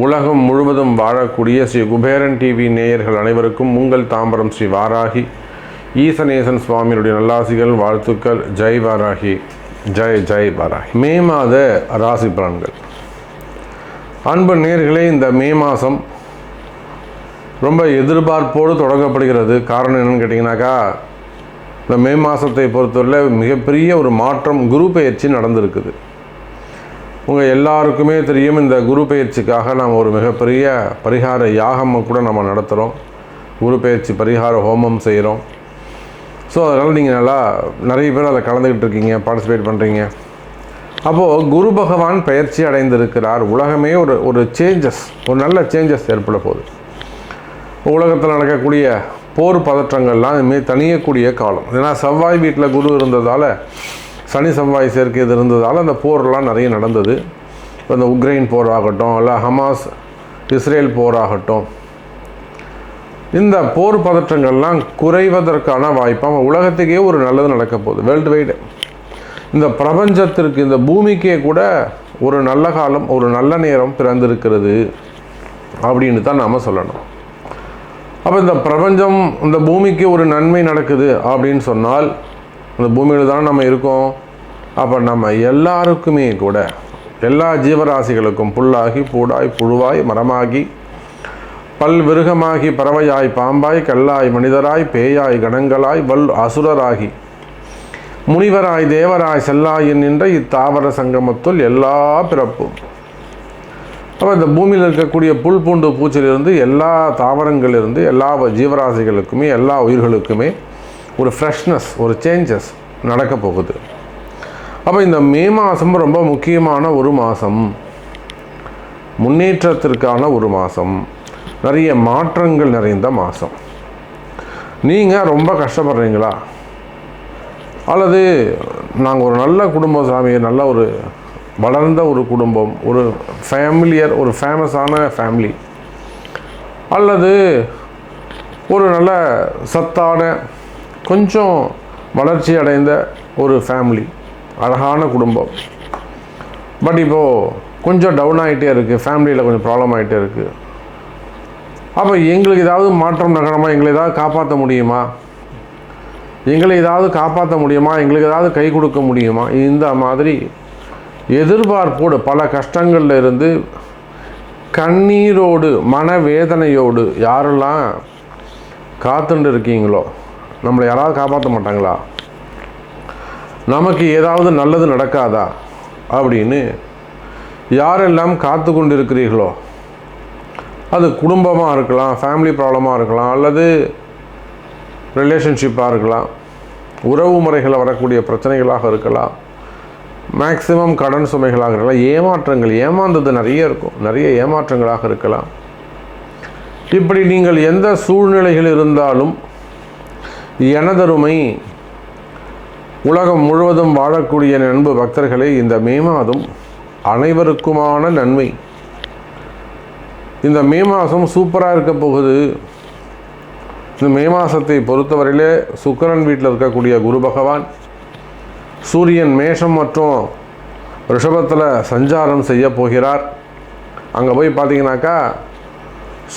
உலகம் முழுவதும் வாழக்கூடிய ஸ்ரீ குபேரன் டிவி நேயர்கள் அனைவருக்கும் உங்கள் தாம்பரம் ஸ்ரீ வாராகி ஈசனேசன் சுவாமியுடைய நல்லாசிகள், வாழ்த்துக்கள். ஜெய் வாராகி, ஜெய் ஜெய் வாராகி. மே மாத ராசி பலன்கள். அன்பு நேயர்களே, இந்த மே மாதம் ரொம்ப எதிர்பார்ப்போடு தொடங்கப்படுகிறது. காரணம் என்னென்னு கேட்டிங்கனாக்கா, இந்த மே மாதத்தை பொறுத்தவரை மிகப்பெரிய ஒரு மாற்றம், குரு பெயர்ச்சி நடந்திருக்குது. உங்கள் எல்லாருக்குமே தெரியும், இந்த குரு பெயர்ச்சிக்காக நாம் ஒரு மிகப்பெரிய பரிகார யாகம் கூட நம்ம நடத்துகிறோம். குரு பெயர்ச்சி பரிகார ஹோமம் செய்கிறோம். ஸோ அதனால் நீங்கள் நிறைய பேர் அதில் கலந்துக்கிட்டு இருக்கீங்க, பார்ட்டிசிபேட் பண்ணுறீங்க. அப்போது குரு பகவான் பெயர்ச்சி அடைந்திருக்கிறார். உலகமே ஒரு சேஞ்சஸ், ஒரு நல்ல சேஞ்சஸ் ஏற்பட போகுது. உலகத்தில் நடக்கக்கூடிய போர் பதற்றங்கள்லாம் இதுமாரி தணியக்கூடிய காலம். ஏன்னா செவ்வாய் வீட்டில் குரு இருந்ததால், சனி செவ்வாய் சேர்க்கை இது இருந்ததால் அந்த போரெலாம் நிறைய நடந்தது. இப்போ இந்த உக்ரைன் போராகட்டும், இல்லை ஹமாஸ் இஸ்ரேல் போராகட்டும், இந்த போர் பதற்றங்கள்லாம் குறைவதற்கான வாய்ப்பாக உலகத்துக்கே ஒரு நல்லது நடக்க போகுது. வேர்ல்டு வைடு, இந்த பிரபஞ்சத்திற்கு, இந்த பூமிக்கே கூட ஒரு நல்ல காலம், ஒரு நல்ல நேரம் பிறந்திருக்கிறது அப்படின்னு தான் நாம் சொல்லணும். அப்போ இந்த பிரபஞ்சம், இந்த பூமிக்கு ஒரு நன்மை நடக்குது அப்படின்னு சொன்னால், இந்த பூமியில் தானே நம்ம இருக்கோம். அப்போ நம்ம எல்லாருக்குமே கூட, எல்லா ஜீவராசிகளுக்கும், புல்லாகி பூடாய் புழுவாய் மரமாகி பல்விருகமாகி பறவையாய் பாம்பாய் கல்லாய் மனிதராய் பேயாய் கணங்களாய் வல் அசுரராகி முனிவராய் தேவராய் செல்லாயின் நின்ற இத்தாவர சங்கமத்துள் எல்லா பிறப்பும். அப்போ இந்த பூமியில் இருக்கக்கூடிய புல் பூண்டு பூச்சிலிருந்து, எல்லா தாவரங்களிலிருந்து, எல்லா ஜீவராசிகளுக்குமே, எல்லா உயிர்களுக்குமே ஒரு ஃப்ரெஷ்னஸ், ஒரு சேஞ்சஸ் நடக்க போகுது. அப்போ இந்த மே மாதம் ரொம்ப முக்கியமான ஒரு மாதம், முன்னேற்றத்திற்கான ஒரு மாதம், நிறைய மாற்றங்கள் நிறைந்த மாதம். நீங்கள் ரொம்ப கஷ்டப்படுறீங்களா, அல்லது நாங்கள் ஒரு நல்ல குடும்பம் சாமி, நல்ல ஒரு வளர்ந்த ஒரு குடும்பம், ஒரு ஃபேமிலியர், ஒரு ஃபேமஸான ஃபேமிலி, அல்லது ஒரு நல்ல சத்தான கொஞ்சம் வளர்ச்சி அடைந்த ஒரு ஃபேமிலி, அழகான குடும்பம், பட் இப்போது கொஞ்சம் டவுன் ஆகிட்டே இருக்குது, ஃபேமிலியில் கொஞ்சம் ப்ராப்ளம் ஆகிட்டே இருக்குது. அப்போ எங்களுக்கு ஏதாவது மாற்றம் நகரமா, எங்களை ஏதாவது காப்பாற்ற முடியுமா, எங்களுக்கு ஏதாவது கை கொடுக்க முடியுமா, இந்த மாதிரி எதிர்பார்ப்போடு பல கஷ்டங்களில் இருந்து கண்ணீரோடு மனவேதனையோடு யாரெல்லாம் காத்துண்டு இருக்கீங்களோ, நம்மளை யாராவது காப்பாற்ற மாட்டாங்களா, நமக்கு ஏதாவது நல்லது நடக்காதா அப்படின்னு யாரெல்லாம் காத்து கொண்டு இருக்கிறீர்களோ, அது குடும்பமாக இருக்கலாம், ஃபேமிலி ப்ராப்ளமாக இருக்கலாம், அல்லது ரிலேஷன்ஷிப்பாக இருக்கலாம், உறவு முறைகளில் வரக்கூடிய பிரச்சனைகளாக இருக்கலாம், மேக்சிமம் கடன் சுமைகளாக இருக்கலாம், ஏமாற்றங்கள், ஏமாந்தது நிறைய இருக்கும், நிறைய ஏமாற்றங்களாக இருக்கலாம். இப்படி நீங்கள் எந்த சூழ்நிலைகள் இருந்தாலும், எனதருமை உலகம் முழுவதும் வாழக்கூடிய அன்பு பக்தர்களே, இந்த மே மாதம் அனைவருக்குமான நன்மை. இந்த மே மாதம் சூப்பராக இருக்க போகுது. இந்த மே மாதத்தை பொறுத்தவரையிலே சுக்கிரன் வீட்டில் இருக்கக்கூடிய குரு பகவான், சூரியன் மேஷம் மற்றும் ரிஷபத்தில் சஞ்சாரம் செய்ய போகிறார். அங்கே போய் பார்த்தீங்கன்னாக்கா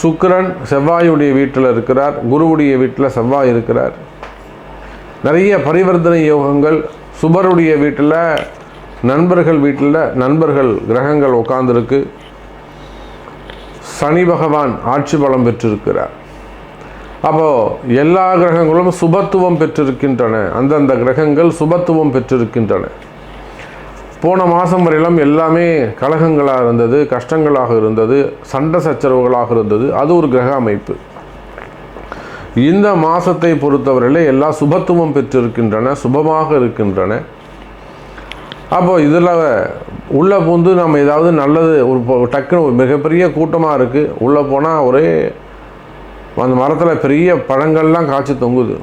சுக்கிரன் செவ்வாயுடைய வீட்டில் இருக்கிறார், குருவுடைய வீட்டில் செவ்வாய் இருக்கிறார். நிறைய பரிவர்த்தனை யோகங்கள், சுபருடைய வீட்டில், நண்பர்கள் வீட்டில் நண்பர்கள் கிரகங்கள் உட்கார்ந்துருக்கு. சனி பகவான் ஆட்சி பலம் பெற்றிருக்கிறார். அப்போது எல்லா கிரகங்களும் சுபத்துவம் பெற்றிருக்கின்றன, அந்தந்த கிரகங்கள் சுபத்துவம் பெற்றிருக்கின்றன. போன மாதம் வரையிலும் எல்லாமே கலகங்களாக இருந்தது, கஷ்டங்களாக இருந்தது, சண்டை சச்சரவுகளாக இருந்தது. அது ஒரு கிரக அமைப்பு. இந்த மாதத்தை பொறுத்தவரையில் எல்லா சுபத்துவம் பெற்றிருக்கின்றன, சுபமாக இருக்கின்றன. அப்போ இதில் உள்ளே பூந்து நம்ம ஏதாவது நல்லது, ஒரு டக்குன்னு ஒரு மிகப்பெரிய கூட்டமாக இருக்குது, உள்ளே போனால் ஒரே அந்த மரத்தில் பெரிய பழங்கள்லாம் காய்ச்சி தொங்குது,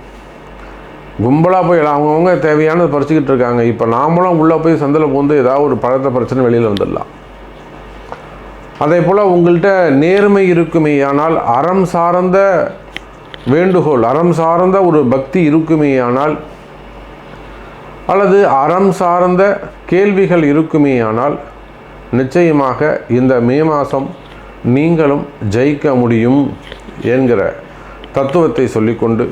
கும்பலாக போய் அவங்கவுங்க தேவையானது பறிச்சுக்கிட்டு இருக்காங்க. இப்போ நாமளும் உள்ளே போய் சந்தில் பூந்து ஏதாவது ஒரு பழத்தை பிரச்சனை வெளியில் வந்துடலாம். அதே போல் உங்கள்கிட்ட நேர்மை இருக்குமே, ஆனால் அறம் சார்ந்த வேண்டுகோள், அறம் சார்ந்த ஒரு பக்தி இருக்குமே, ஆனால் அல்லது அறம் சார்ந்த கேள்விகள் இருக்குமேயானால் நிச்சயமாக இந்த மே மாதம் நீங்களும் ஜெயிக்க முடியும் என்கிற தத்துவத்தை சொல்லிக்கொண்டு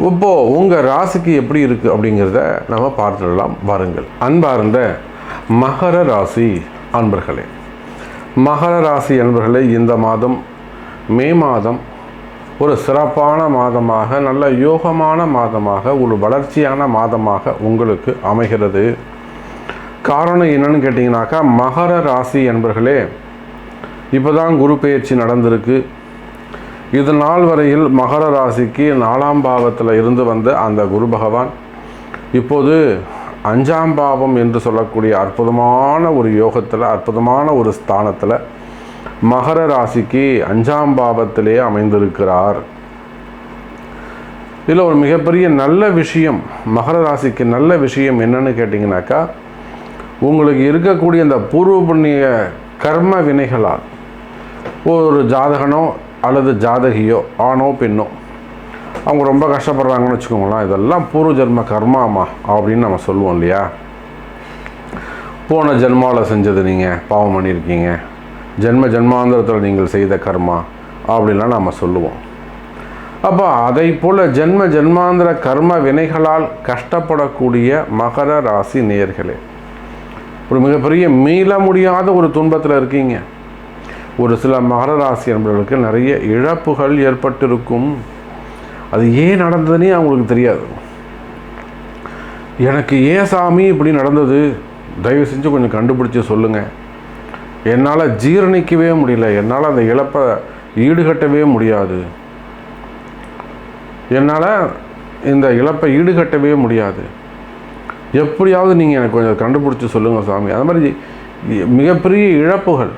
இப்போது உங்கள் ராசிக்கு எப்படி இருக்குது அப்படிங்கிறத நம்ம பார்த்துடலாம் வாருங்கள். அன்பார்ந்த மகர ராசி அன்பர்களே, மகர ராசி அன்பர்களே, இந்த மாதம் மே மாதம் ஒரு சிறப்பான மாதமாக, நல்ல யோகமான மாதமாக, ஒரு வளர்ச்சியான மாதமாக உங்களுக்கு அமைகிறது. காரணம் என்னன்னு கேட்டிங்கனாக்கா, மகர ராசி அன்பர்களே, இப்போ தான் குரு பெயர்ச்சி நடந்திருக்கு. இது நாள் வரையில் மகர ராசிக்கு 4ஆம் பாவத்தில் இருந்து வந்த அந்த குரு பகவான் இப்போது 5ஆம் பாவம் என்று சொல்லக்கூடிய அற்புதமான ஒரு யோகத்தில், அற்புதமான ஒரு ஸ்தானத்தில் மகர ராசிக்கு 5ஆம் பாவத்திலே அமைந்திருக்கிறார். இதில் ஒரு மிகப்பெரிய நல்ல விஷயம், மகர ராசிக்கு நல்ல விஷயம் என்னன்னு கேட்டிங்கனாக்கா, உங்களுக்கு இருக்கக்கூடிய இந்த பூர்வ புண்ணிய கர்ம வினைகளால் ஒரு ஜாதகனோ அல்லது ஜாதகியோ, ஆணோ பெண்ணோ, அவங்க ரொம்ப கஷ்டப்படுறாங்கன்னு வச்சுக்கோங்களேன். இதெல்லாம் பூர்வ ஜென்ம கர்மாமா அப்படின்னு நம்ம சொல்லுவோம் இல்லையா. போன ஜென்மாவில் செஞ்சது நீங்கள் பாவம் பண்ணியிருக்கீங்க, ஜென்மாந்திரத்தில் நீங்கள் செய்த கர்மா அப்படின்லாம் நம்ம சொல்லுவோம். அப்போ அதை போல் ஜென்மாந்திர கர்ம வினைகளால் கஷ்டப்படக்கூடிய மகர ராசி நேயர்களே, ஒரு மிகப்பெரிய மீள முடியாத ஒரு துன்பத்தில் இருக்கீங்க. ஒரு சில மகர ராசி என்பவர்களுக்கு நிறைய இழப்புகள் ஏற்பட்டிருக்கும். அது ஏன் நடந்ததுன்னே அவங்களுக்கு தெரியாது. எனக்கு ஏன் சாமி இப்படி நடந்தது, தயவு செஞ்சு கொஞ்சம் கண்டுபிடிச்சி சொல்லுங்கள், என்னால் ஜீரணிக்கவே முடியல, என்னால் அந்த இழப்பை ஈடுகட்டவே முடியாது, என்னால் இந்த இழப்பை ஈடுகட்டவே முடியாது, எப்படியாவது நீங்கள் எனக்கு கொஞ்சம் கண்டுபிடிச்சி சொல்லுங்கள் சாமி. அது மாதிரி மிகப்பெரிய இழப்புகள்,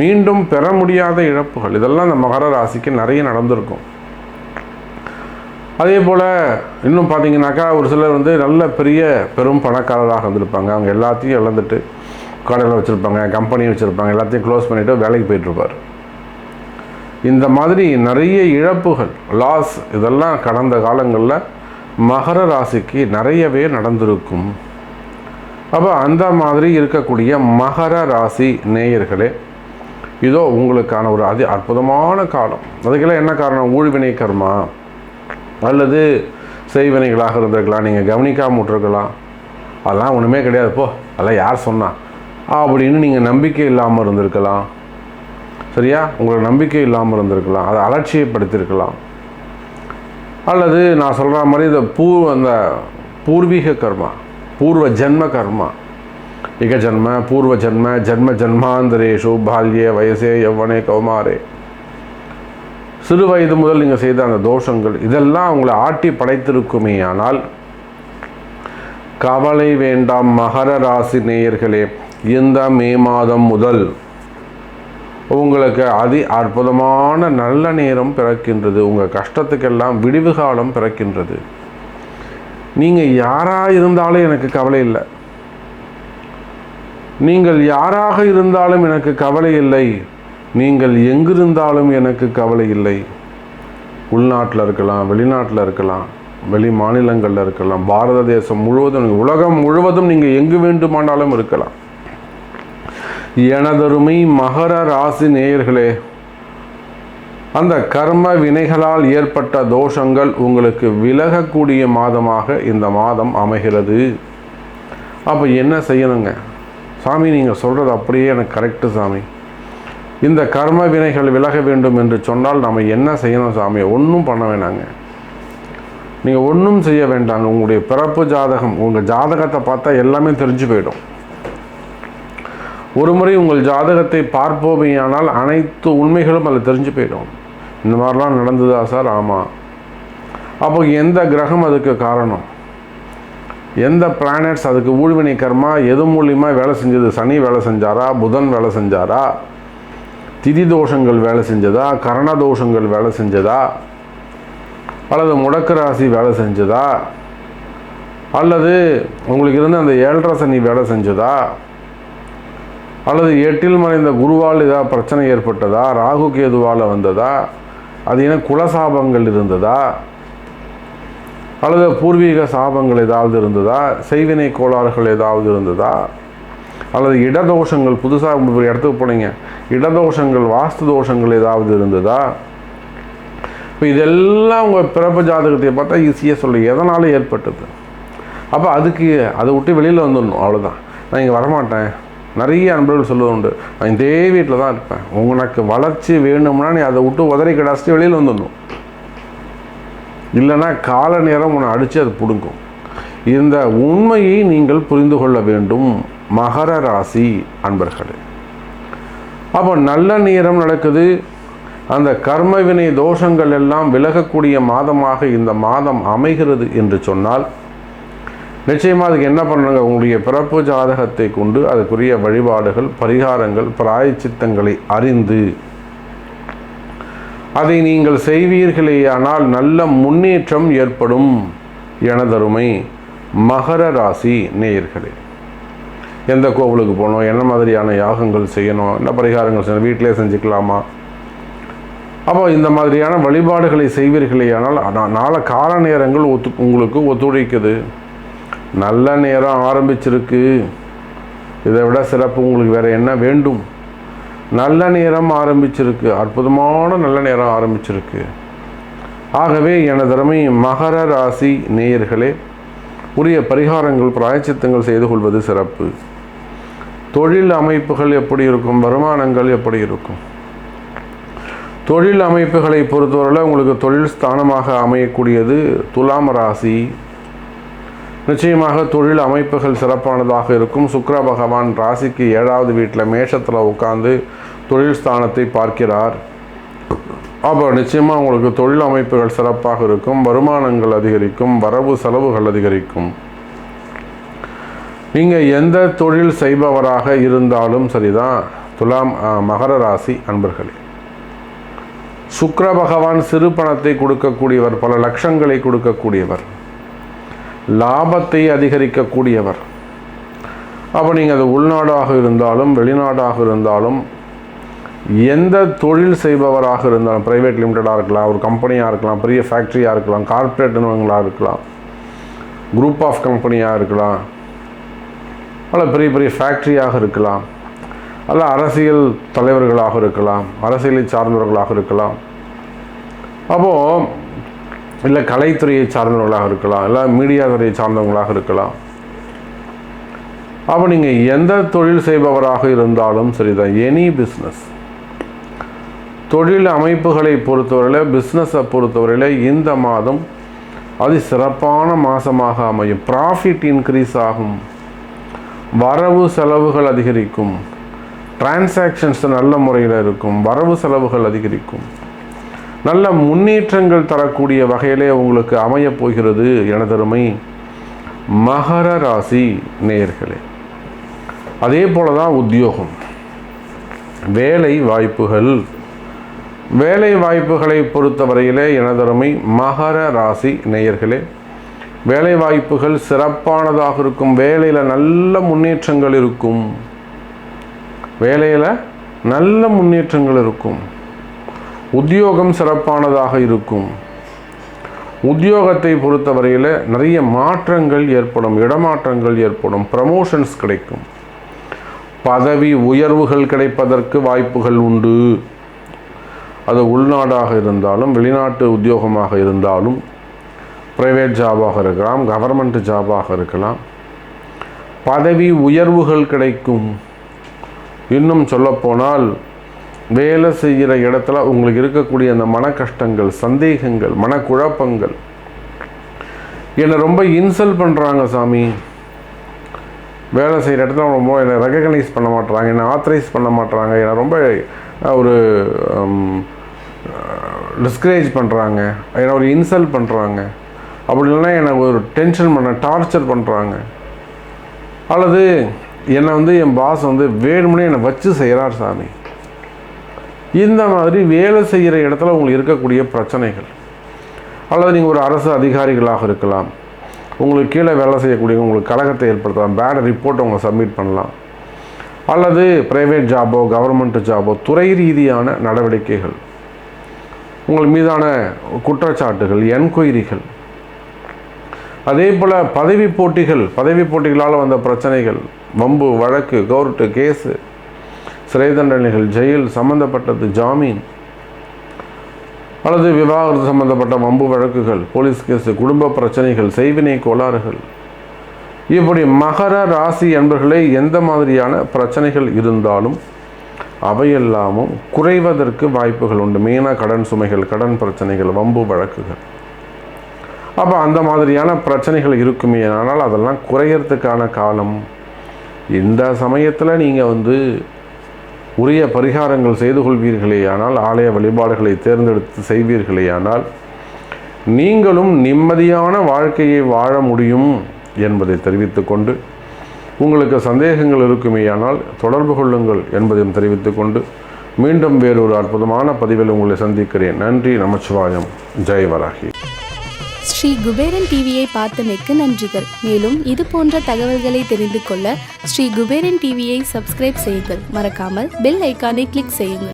மீண்டும் பெற முடியாத இழப்புகள், இதெல்லாம் இந்த மகர ராசிக்கு நிறைய நடந்திருக்கும். அதே போல் இன்னும் பார்த்தீங்கன்னாக்கா, ஒரு சிலர் நல்ல பெரிய பெரும் பணக்காரராக வந்திருப்பாங்க. அவங்க எல்லாத்தையும் இழந்துட்டு கடையில் வச்சுருப்பாங்க, கம்பெனி வச்சுருப்பாங்க, எல்லாத்தையும் க்ளோஸ் பண்ணிவிட்டு வேலைக்கு போயிட்டுருப்பார். இந்த மாதிரி நிறைய இழப்புகள், லாஸ், இதெல்லாம் கடந்த காலங்களில் மகர ராசிக்கு நிறையவே நடந்திருக்கும். அப்போ அந்த மாதிரி இருக்கக்கூடிய மகர ராசி நேயர்களே, இதோ உங்களுக்கான ஒரு அற்புதமான காலம். அதுக்கெல்லாம் என்ன காரணம்? ஊழ்வினை கர்மா அல்லது செய்வினைகளாக இருந்திருக்கலாம், நீங்கள் கவனிக்காமல் விட்டுருக்கலாம், அதெல்லாம் ஒன்றுமே கிடையாது போ, அதெல்லாம் யார் சொன்னா அப்படின்னு நீங்கள் நம்பிக்கை இல்லாமல் இருந்திருக்கலாம். சரியா? உங்களுக்கு நம்பிக்கை இல்லாமல் இருந்திருக்கலாம், அதை அலட்சியப்படுத்தியிருக்கலாம். அல்லது நான் சொல்கிற மாதிரி இந்த அந்த பூர்வீக கர்மா, பூர்வ ஜென்ம கர்மா, இக ஜன்ம பூர்வ ஜன்ம ஜன்ம ஜன்மாந்தரேஷு பால்யே வயசே யௌவனே கௌமாரே, சிறு வயது முதல் நீங்கள் செய்த அந்த தோஷங்கள் இதெல்லாம் உங்களை ஆட்டி படைத்திருக்குமே. ஆனால் கவலை வேண்டாம் மகர ராசி நேயர்களே, இந்த மே மாதம் முதல் உங்களுக்கு அற்புதமான நல்ல நேரம் பிறக்கின்றது. உங்கள் கஷ்டத்துக்கெல்லாம் விடிவு காலம் பிறக்கின்றது. நீங்கள் யாராக இருந்தாலும் எனக்கு கவலை இல்லை, நீங்கள் யாராக இருந்தாலும் எனக்கு கவலை இல்லை, நீங்கள் எங்கிருந்தாலும் எனக்கு கவலை இல்லை. உள்நாட்டில் இருக்கலாம், வெளிநாட்டில் இருக்கலாம், வெளி மாநிலங்களில் இருக்கலாம், பாரத தேசம் முழுவதும், உலகம் முழுவதும் நீங்கள் எங்கு வேண்டுமானாலும் இருக்கலாம். எனதருமை மகர ராசி நேயர்களே, அந்த கர்ம வினைகளால் ஏற்பட்ட தோஷங்கள் உங்களுக்கு விலகக்கூடிய மாதமாக இந்த மாதம் அமைகிறது. அப்போ என்ன செய்யணுங்க சாமி? நீங்கள் சொல்கிறது அப்படியே எனக்கு கரெக்டு சாமி. இந்த கர்ம வினைகள் விலக வேண்டும் என்று சொன்னால் நம்ம என்ன செய்யணும் சாமி? ஒன்றும் பண்ண வேண்டாங்க, நீங்கள் ஒன்றும் செய்ய வேண்டாங்க. உங்களுடைய பிறப்பு ஜாதகம், உங்கள் ஜாதகத்தை பார்த்தா எல்லாமே தெரிஞ்சு போயிடும். ஒரு முறை உங்கள் ஜாதகத்தை பார்ப்போமேயானால் அனைத்து உண்மைகளும் அதில் தெரிஞ்சு போயிடும். இந்த மாதிரிலாம் நடந்ததா சார்? ஆமாம். அப்போ எந்த கிரகம் அதுக்கு காரணம், எந்த பிளானட்ஸ் அதுக்கு ஊழ்வினை கர்மா எது மூலியமாக வேலை செஞ்சது? சனி வேலை செஞ்சாரா, புதன் வேலை செஞ்சாரா, திதி தோஷங்கள் வேலை செஞ்சதா, கரண தோஷங்கள் வேலை செஞ்சதா, அல்லது முடக்கு ராசி வேலை செஞ்சதா, அல்லது உங்களுக்கு இருந்த அந்த 7.5 சனி வேலை செஞ்சதா, அல்லது 8இல் மறைந்த குருவால் ஏதாவது பிரச்சனை ஏற்பட்டதா, ராகு கேதுவால் வந்ததா, அது என்ன குலசாபங்கள் இருந்ததா, அல்லது பூர்வீக சாபங்கள் ஏதாவது இருந்ததா, செய்வினை கோளாறுகள் ஏதாவது இருந்ததா, அல்லது இடதோஷங்கள், புதுசாக ஒரு இடத்துக்கு போனீங்க, இடதோஷங்கள், வாஸ்து தோஷங்கள் ஏதாவது இருந்ததா. இப்போ இதெல்லாம் உங்கள் பிறப்பு ஜாதகத்தை பார்த்தா ஈஸியாக சொல்ல எதனால் ஏற்பட்டது. அப்போ அதுக்கு அதை விட்டு வெளியில் வந்துடணும், அவ்வளோதான். நான் இங்கே வரமாட்டேன். நிறைய அன்பர்கள் சொல்லுவது உண்டு, நான் இதே வீட்டில் தான் இருப்பேன். உங்களுக்கு வளர்ச்சி வேணும்னா நீ அதை விட்டு உதறி கிடாச்சிட்டு வெளியில் வந்துடணும். இல்லைன்னா கால நேரம் உன்னை அடித்து அது பிடுங்கும். இந்த உண்மையை நீங்கள் புரிந்து கொள்ள வேண்டும் மகர ராசி அன்பர்களே. அப்போ நல்ல நேரம் நடக்குது, அந்த கர்மவினை தோஷங்கள் எல்லாம் விலகக்கூடிய மாதமாக இந்த மாதம் அமைகிறது என்று சொன்னால் நிச்சயமாக அதுக்கு என்ன பண்ணுங்க, உங்களுடைய பிறப்பு ஜாதகத்தை கொண்டு அதுக்குரிய வழிபாடுகள், பரிகாரங்கள், பிராயச்சித்தங்களை அறிந்து அதை நீங்கள் செய்வீர்களேயானால் நல்ல முன்னேற்றம் ஏற்படும். எனதருமை மகர ராசி நேயர்களே, எந்த கோவிலுக்கு போகணும், என்ன மாதிரியான யாகங்கள் செய்யணும், என்ன பரிகாரங்கள் செய்யணும், வீட்டிலே செஞ்சுக்கலாமா, அப்போ இந்த மாதிரியான வழிபாடுகளை செய்வீர்களேயானால் நாளை கால நேரங்கள் உங்களுக்கு ஒத்துழைக்குது. நல்ல நேரம் ஆரம்பிச்சிருக்கு, இதை விட சிறப்பு உங்களுக்கு வேறு என்ன வேண்டும். நல்ல நேரம் ஆரம்பிச்சிருக்கு, அற்புதமான நல்ல நேரம் ஆரம்பிச்சிருக்கு. ஆகவே எனதருமை மகர ராசி நேயர்களே, உரிய பரிகாரங்கள், பிராயச்சித்தங்கள் செய்து கொள்வது சிறப்பு. தொழில் அமைப்புகள் எப்படி இருக்கும், வருமானங்கள் எப்படி இருக்கும். தொழில் அமைப்புகளை பொறுத்தவரையில் உங்களுக்கு தொழில் ஸ்தானமாக அமையக்கூடியது துலாம் ராசி. நிச்சயமாக தொழில் அமைப்புகள் சிறப்பானதாக இருக்கும். சுக்கிர பகவான் ராசிக்கு 7வது வீட்டில் மேஷத்தில் உட்கார்ந்து தொழில் ஸ்தானத்தை பார்க்கிறார். அப்போ நிச்சயமாக உங்களுக்கு தொழில் அமைப்புகள் சிறப்பாக இருக்கும், வருமானங்கள் அதிகரிக்கும், வரவு செலவுகள் அதிகரிக்கும். நீங்கள் எந்த தொழில் செய்பவராக இருந்தாலும் சரிதான் துலாம் மகர ராசி அன்பர்களே. சுக்கிர பகவான் சிறு பணத்தை கொடுக்கக்கூடியவர், பல லட்சங்களை கொடுக்கக்கூடியவர், லாபத்தை அதிகரிக்கக்கூடியவர். அப்போ நீங்கள் அது உள்நாடாக இருந்தாலும் வெளிநாடாக இருந்தாலும் எந்த தொழில் செய்பவராக இருந்தாலும், ப்ரைவேட் லிமிட்டடாக இருக்கலாம், ஒரு கம்பெனியாக இருக்கலாம், பெரிய ஃபேக்ட்ரியாக இருக்கலாம், கார்ப்பரேட் நிறுவனங்களாக இருக்கலாம், குரூப் ஆஃப் கம்பெனியாக இருக்கலாம், அல்ல பெரிய பெரிய ஃபேக்ட்ரியாக இருக்கலாம், அல்ல அரசியல் தலைவர்களாக இருக்கலாம், அரசியலை சார்ந்தவர்களாக இருக்கலாம், அப்போது இல்லை கலைத்துறையை சார்ந்தவர்களாக இருக்கலாம், இல்லை மீடியா துறையை சார்ந்தவங்களாக இருக்கலாம். அப்போ நீங்கள் எந்த தொழில் செய்பவராக இருந்தாலும் சரிதான், எனி பிஸ்னஸ், தொழில் அமைப்புகளை பொறுத்தவரையில், பிஸ்னஸை பொறுத்தவரையில் இந்த மாதம் அது சிறப்பான மாதமாக அமையும். ப்ராஃபிட் இன்க்ரீஸ் ஆகும், வரவு செலவுகள் அதிகரிக்கும், டிரான்சாக்ஷன்ஸ் நல்ல முறையில் இருக்கும், வரவு செலவுகள் அதிகரிக்கும், நல்ல முன்னேற்றங்கள் தரக்கூடிய வகையிலே உங்களுக்கு அமையப் போகிறது எனதருமை மகர ராசி நேயர்களே. அதே போல தான் உத்தியோகம், வேலை வாய்ப்புகள், வேலை வாய்ப்புகளை பொறுத்தவரையிலே எனதருமை மகர ராசி நேயர்களே, வேலை வாய்ப்புகள் சிறப்பானதாக இருக்கும். வேலையில் நல்ல முன்னேற்றங்கள் இருக்கும், வேலையில் நல்ல முன்னேற்றங்கள் இருக்கும். உத்தியோகம் சிறப்பானதாக இருக்கும். உத்தியோகத்தை பொறுத்தவரையில் நிறைய மாற்றங்கள் ஏற்படும், இடமாற்றங்கள் ஏற்படும், ப்ரமோஷன்ஸ் கிடைக்கும், பதவி உயர்வுகள் கிடைப்பதற்கு வாய்ப்புகள் உண்டு. அது உள்நாடாக இருந்தாலும் வெளிநாட்டு உத்தியோகமாக இருந்தாலும், ப்ரைவேட் ஜாபாக இருக்கலாம், கவர்மெண்ட் ஜாபாக இருக்கலாம், பதவி உயர்வுகள் கிடைக்கும். இன்னும் சொல்லப்போனால் வேலை செய்கிற இடத்துல உங்களுக்கு இருக்கக்கூடிய அந்த மன கஷ்டங்கள், சந்தேகங்கள், மனக்குழப்பங்கள், என்னை ரொம்ப இன்சல்ட் பண்ணுறாங்க சாமி, வேலை செய்கிற இடத்துல ரொம்ப என்னை ரெகக்னைஸ் பண்ண மாட்டுறாங்க, என்னை ஆத்தரைஸ் பண்ண மாட்டுறாங்க, என்னை ரொம்ப ஒரு டிஸ்கரேஜ் பண்ணுறாங்க, என்னை ஒரு இன்சல்ட் பண்ணுறாங்க, அப்படி இல்லைன்னா என்னை ஒரு டென்ஷன் பண்ண டார்ச்சர் பண்ணுறாங்க, அல்லது என்னை என் பாஸ் வேணும்னே என்னை வச்சு செய்கிறார் சாமி. இந்த மாதிரி வேலை செய்கிற இடத்துல உங்களுக்கு இருக்கக்கூடிய பிரச்சனைகள், அல்லது நீங்கள் ஒரு அரசு அதிகாரிகளாக இருக்கலாம், உங்களுக்கு கீழே வேலை செய்யக்கூடிய உங்களுக்கு கலகத்தை ஏற்படுத்தலாம், பேட் ரிப்போர்ட் அவங்க சப்மிட் பண்ணலாம், அல்லது ப்ரைவேட் ஜாபோ கவர்மெண்ட் ஜாபோ துறை ரீதியான நடவடிக்கைகள், உங்கள் மீதான குற்றச்சாட்டுகள், என்கொயரிகள், அதே போல் பதவி போட்டிகளால் வந்த பிரச்சனைகள், வம்பு வழக்கு, கோர்ட்டு கேஸு, சிறை தண்டனைகள், ஜெயில் சம்பந்தப்பட்டது, ஜாமீன் அல்லது விவாகரத்து சம்பந்தப்பட்ட வம்பு வழக்குகள், போலீஸ் கேஸு, குடும்ப பிரச்சனைகள், செய்வினை கோளாறுகள், இப்படி மகர ராசி என்பர்களே எந்த மாதிரியான பிரச்சனைகள் இருந்தாலும் அவையெல்லாமும் குறைவதற்கு வாய்ப்புகள் உண்டு. மெயினாக கடன் சுமைகள், கடன் பிரச்சனைகள், வம்பு வழக்குகள். அப்போ அந்த மாதிரியான பிரச்சனைகள் இருக்குமே, ஆனால் அதெல்லாம் குறையறதுக்கான காலம். இந்த சமயத்தில் நீங்கள் உரிய பரிகாரங்கள் செய்து கொள்வீர்களேயானால், ஆலய வழிபாடுகளை தேர்ந்தெடுத்து செய்வீர்களேயானால் நீங்களும் நிம்மதியான வாழ்க்கையை வாழ முடியும் என்பதை தெரிவித்துக்கொண்டு, உங்களுக்கு சந்தேகங்கள் இருக்குமேயானால் தொடர்பு கொள்ளுங்கள் என்பதையும் தெரிவித்துக்கொண்டு, மீண்டும் வேறொரு அற்புதமான பதிவில் உங்களை சந்திக்கிறேன். நன்றி. நமச்சிவாயம். ஜெய் வராகி. ஸ்ரீ குபேரன் டிவியை பார்த்தமைக்கு நன்றிகள். மேலும் இது போன்ற தகவல்களை தெரிந்து கொள்ள ஸ்ரீ குபேரன் டிவியை சப்ஸ்கிரைப் செய்யுங்கள். மறக்காமல் பெல் ஐக்கானை கிளிக் செய்யுங்கள்.